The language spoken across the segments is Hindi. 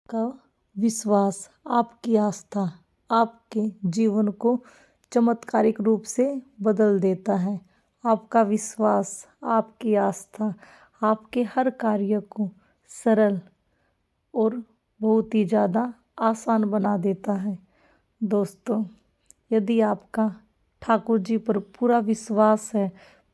का विश्वास, आपकी आस्था आपके जीवन को चमत्कारिक रूप से बदल देता है। आपका विश्वास, आपकी आस्था आपके हर कार्य को सरल और बहुत ही ज़्यादा आसान बना देता है। दोस्तों, यदि आपका ठाकुर जी पर पूरा विश्वास है,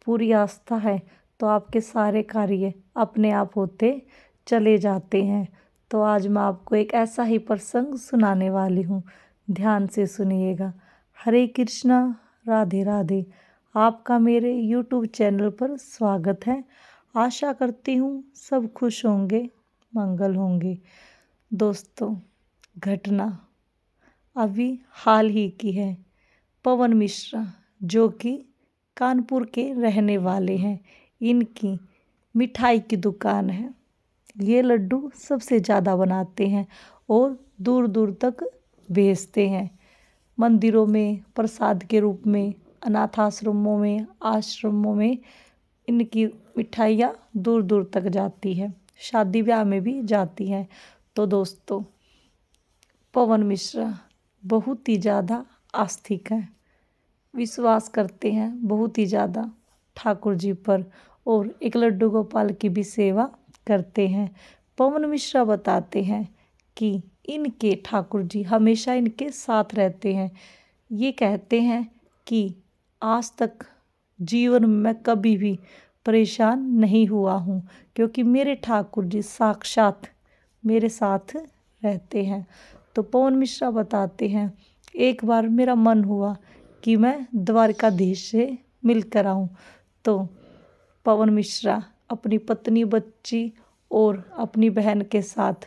पूरी आस्था है, तो आपके सारे कार्य अपने आप होते चले जाते हैं। तो आज मैं आपको एक ऐसा ही प्रसंग सुनाने वाली हूँ, ध्यान से सुनिएगा। हरे कृष्णा, राधे राधे। आपका मेरे YouTube चैनल पर स्वागत है। आशा करती हूँ सब खुश होंगे, मंगल होंगे। दोस्तों, घटना अभी हाल ही की है। पवन मिश्रा, जो कि कानपुर के रहने वाले हैं, इनकी मिठाई की दुकान है। ये लड्डू सबसे ज़्यादा बनाते हैं और दूर दूर तक भेजते हैं। मंदिरों में प्रसाद के रूप में, अनाथ आश्रमों में इनकी मिठाइयाँ दूर दूर तक जाती है, शादी ब्याह में भी जाती हैं। तो दोस्तों, पवन मिश्रा बहुत ही ज़्यादा आस्तिक हैं, विश्वास करते हैं बहुत ही ज़्यादा ठाकुर जी पर और एक लड्डू गोपाल की भी सेवा करते हैं। पवन मिश्रा बताते हैं कि इनके ठाकुर जी हमेशा इनके साथ रहते हैं। ये कहते हैं कि आज तक जीवन में मैं कभी भी परेशान नहीं हुआ हूँ, क्योंकि मेरे ठाकुर जी साक्षात मेरे साथ रहते हैं। तो पवन मिश्रा बताते हैं, एक बार मेरा मन हुआ कि मैं द्वारकाधीश से मिलकर आऊँ। तो पवन मिश्रा अपनी पत्नी, बच्ची और अपनी बहन के साथ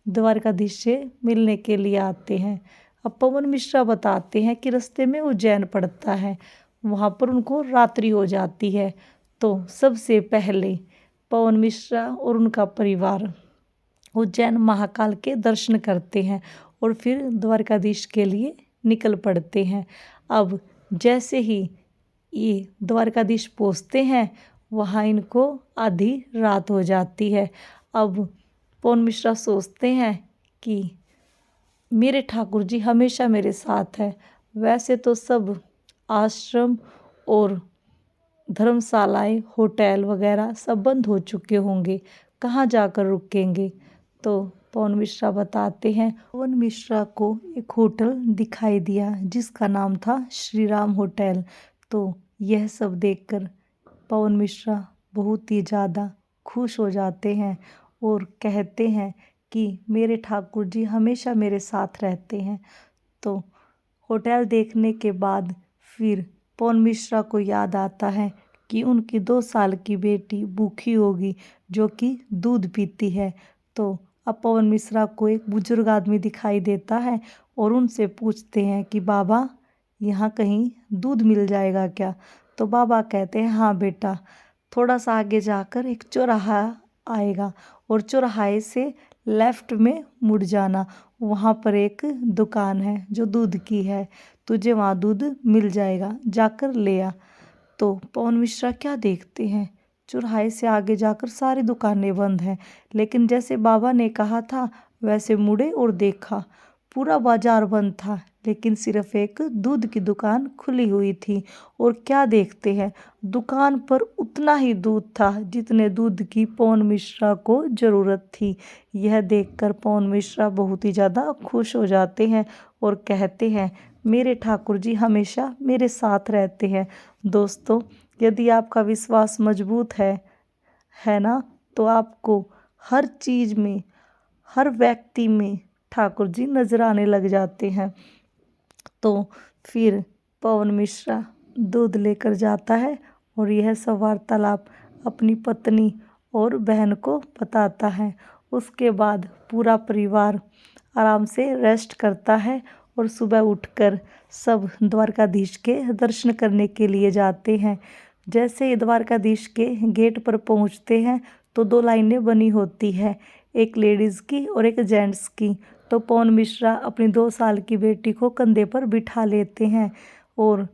द्वारकाधीश से मिलने के लिए आते हैं। अब पवन मिश्रा बताते हैं कि रास्ते में उज्जैन पड़ता है, वहाँ पर उनको रात्रि हो जाती है। तो सबसे पहले पवन मिश्रा और उनका परिवार उज्जैन महाकाल के दर्शन करते हैं और फिर द्वारकाधीश के लिए निकल पड़ते हैं। अब जैसे ही ये द्वारकाधीश पहुँचते हैं, वहाँ इनको आधी रात हो जाती है। अब पवन मिश्रा सोचते हैं कि मेरे ठाकुर जी हमेशा मेरे साथ है। वैसे तो सब आश्रम और धर्मशालाएं, होटल वगैरह सब बंद हो चुके होंगे, कहाँ जाकर रुकेंगे। तो पवन मिश्रा बताते हैं, पवन मिश्रा को एक होटल दिखाई दिया जिसका नाम था श्री राम होटल। तो यह सब देखकर पवन मिश्रा बहुत ही ज़्यादा खुश हो जाते हैं और कहते हैं कि मेरे ठाकुर जी हमेशा मेरे साथ रहते हैं। तो होटल देखने के बाद फिर पवन मिश्रा को याद आता है कि उनकी 2 साल की बेटी भूखी होगी, जो कि दूध पीती है। तो अब पवन मिश्रा को एक बुजुर्ग आदमी दिखाई देता है और उनसे पूछते हैं कि बाबा, यहाँ कहीं दूध मिल जाएगा क्या? तो बाबा कहते हैं, हाँ बेटा, थोड़ा सा आगे जाकर एक चौराहा आएगा और चौराहे से लेफ्ट में मुड़ जाना, वहाँ पर एक दुकान है जो दूध की है, तुझे वहाँ दूध मिल जाएगा, जाकर ले आ। तो पवन मिश्रा क्या देखते हैं, चौराहे से आगे जाकर सारी दुकानें बंद हैं, लेकिन जैसे बाबा ने कहा था वैसे मुड़े और देखा, पूरा बाजार बंद था, लेकिन सिर्फ एक दूध की दुकान खुली हुई थी। और क्या देखते हैं, दुकान पर उतना ही दूध था जितने दूध की पवन मिश्रा को ज़रूरत थी। यह देखकर पवन मिश्रा बहुत ही ज़्यादा खुश हो जाते हैं और कहते हैं, मेरे ठाकुर जी हमेशा मेरे साथ रहते हैं। दोस्तों, यदि आपका विश्वास मजबूत है ना, तो आपको हर चीज़ में, हर व्यक्ति में ठाकुर जी नजर आने लग जाते हैं। तो फिर पवन मिश्रा दूध लेकर जाता है और यह सब वार्तालाप अपनी पत्नी और बहन को बताता है। उसके बाद पूरा परिवार आराम से रेस्ट करता है और सुबह उठकर सब द्वारकाधीश के दर्शन करने के लिए जाते हैं। जैसे ही द्वारकाधीश के गेट पर पहुंचते हैं तो 2 लाइनें बनी होती है, एक लेडीज़ की और एक जेंट्स की। तो पवन मिश्रा अपनी 2 साल की बेटी को कंधे पर बिठा लेते हैं और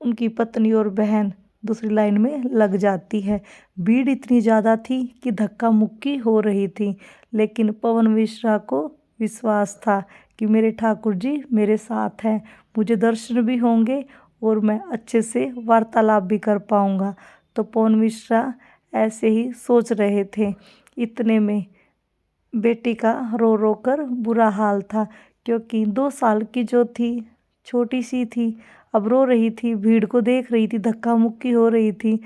उनकी पत्नी और बहन दूसरी लाइन में लग जाती है। भीड़ इतनी ज़्यादा थी कि धक्का मुक्की हो रही थी, लेकिन पवन मिश्रा को विश्वास था कि मेरे ठाकुर जी मेरे साथ हैं, मुझे दर्शन भी होंगे और मैं अच्छे से वार्तालाप भी कर पाऊँगा। तो पवन मिश्रा ऐसे ही सोच रहे थे। इतने में बेटी का रो रो कर बुरा हाल था, क्योंकि 2 साल की जो थी, छोटी सी थी, अब रो रही थी, भीड़ को देख रही थी, धक्का मुक्की हो रही थी।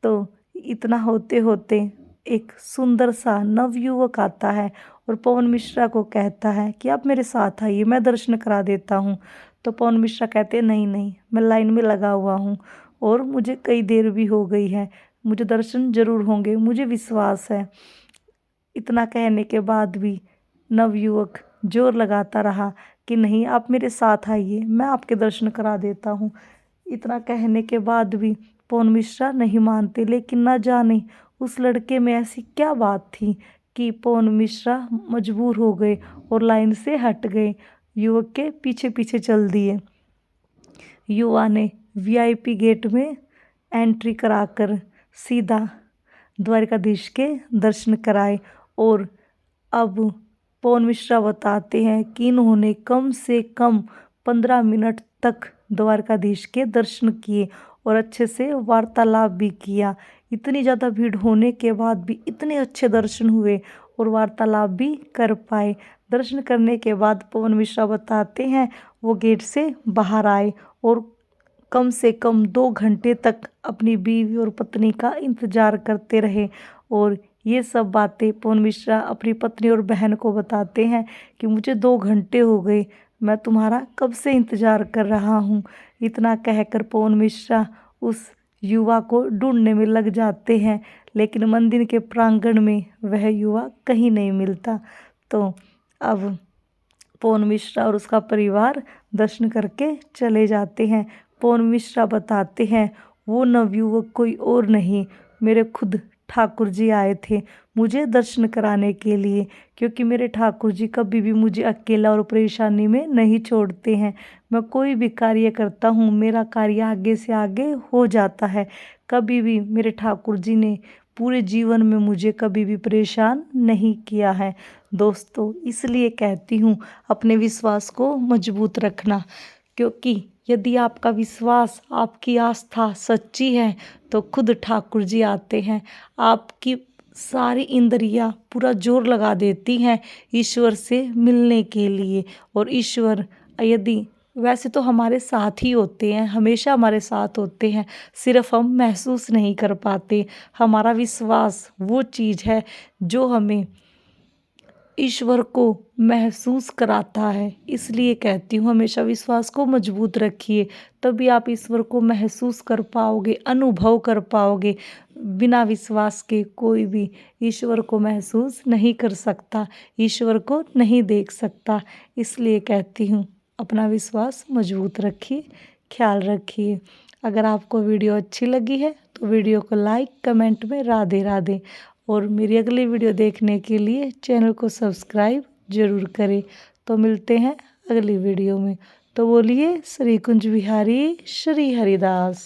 तो इतना होते होते एक सुंदर सा नवयुवक आता है और पवन मिश्रा को कहता है कि आप मेरे साथ आइए, मैं दर्शन करा देता हूँ। तो पवन मिश्रा कहते हैं नहीं नहीं, मैं लाइन में लगा हुआ हूँ और मुझे कई देर भी हो गई है, मुझे दर्शन जरूर होंगे, मुझे विश्वास है। इतना कहने के बाद भी नवयुवक जोर लगाता रहा कि नहीं, आप मेरे साथ आइए, मैं आपके दर्शन करा देता हूँ। इतना कहने के बाद भी पवन मिश्रा नहीं मानते, लेकिन न जाने उस लड़के में ऐसी क्या बात थी कि पवन मिश्रा मजबूर हो गए और लाइन से हट गए, युवक के पीछे पीछे चल दिए। युवा ने वीआईपी गेट में एंट्री कराकर सीधा द्वारकाधीश के दर्शन कराए। और अब पवन मिश्रा बताते हैं कि इन्होंने कम से कम 15 मिनट तक द्वारकाधीश के दर्शन किए और अच्छे से वार्तालाप भी किया। इतनी ज़्यादा भीड़ होने के बाद भी इतने अच्छे दर्शन हुए और वार्तालाप भी कर पाए। दर्शन करने के बाद पवन मिश्रा बताते हैं वो गेट से बाहर आए और कम से कम 2 घंटे तक अपनी बीवी और पत्नी का इंतजार करते रहे। और ये सब बातें पवन मिश्रा अपनी पत्नी और बहन को बताते हैं कि मुझे 2 घंटे हो गए, मैं तुम्हारा कब से इंतजार कर रहा हूँ। इतना कहकर पवन मिश्रा उस युवा को ढूंढने में लग जाते हैं, लेकिन मंदिर के प्रांगण में वह युवा कहीं नहीं मिलता। तो अब पवन मिश्रा और उसका परिवार दर्शन करके चले जाते हैं। पवन मिश्रा बताते हैं वो नवयुवक कोई और नहीं, मेरे खुद ठाकुर जी आए थे मुझे दर्शन कराने के लिए, क्योंकि मेरे ठाकुर जी कभी भी मुझे अकेला और परेशानी में नहीं छोड़ते हैं। मैं कोई भी कार्य करता हूँ, मेरा कार्य आगे से आगे हो जाता है। कभी भी मेरे ठाकुर जी ने पूरे जीवन में मुझे कभी भी परेशान नहीं किया है। दोस्तों, इसलिए कहती हूँ अपने विश्वास को मजबूत रखना, क्योंकि यदि आपका विश्वास, आपकी आस्था सच्ची है तो खुद ठाकुर जी आते हैं। आपकी सारी इंद्रियां पूरा जोर लगा देती हैं ईश्वर से मिलने के लिए। और ईश्वर यदि वैसे तो हमारे साथ ही होते हैं, हमेशा हमारे साथ होते हैं, सिर्फ हम महसूस नहीं कर पाते। हमारा विश्वास वो चीज़ है जो हमें ईश्वर को महसूस कराता है। इसलिए कहती हूँ हमेशा विश्वास को मजबूत रखिए, तभी आप ईश्वर को महसूस कर पाओगे, अनुभव कर पाओगे। बिना विश्वास के कोई भी ईश्वर को महसूस नहीं कर सकता, ईश्वर को नहीं देख सकता। इसलिए कहती हूँ अपना विश्वास मजबूत रखिए, ख्याल रखिए। अगर आपको वीडियो अच्छी लगी है तो वीडियो को लाइक, कमेंट में राधे राधे, और मेरी अगली वीडियो देखने के लिए चैनल को सब्सक्राइब जरूर करें। तो मिलते हैं अगली वीडियो में। तो बोलिए श्री कुंज बिहारी श्री हरिदास।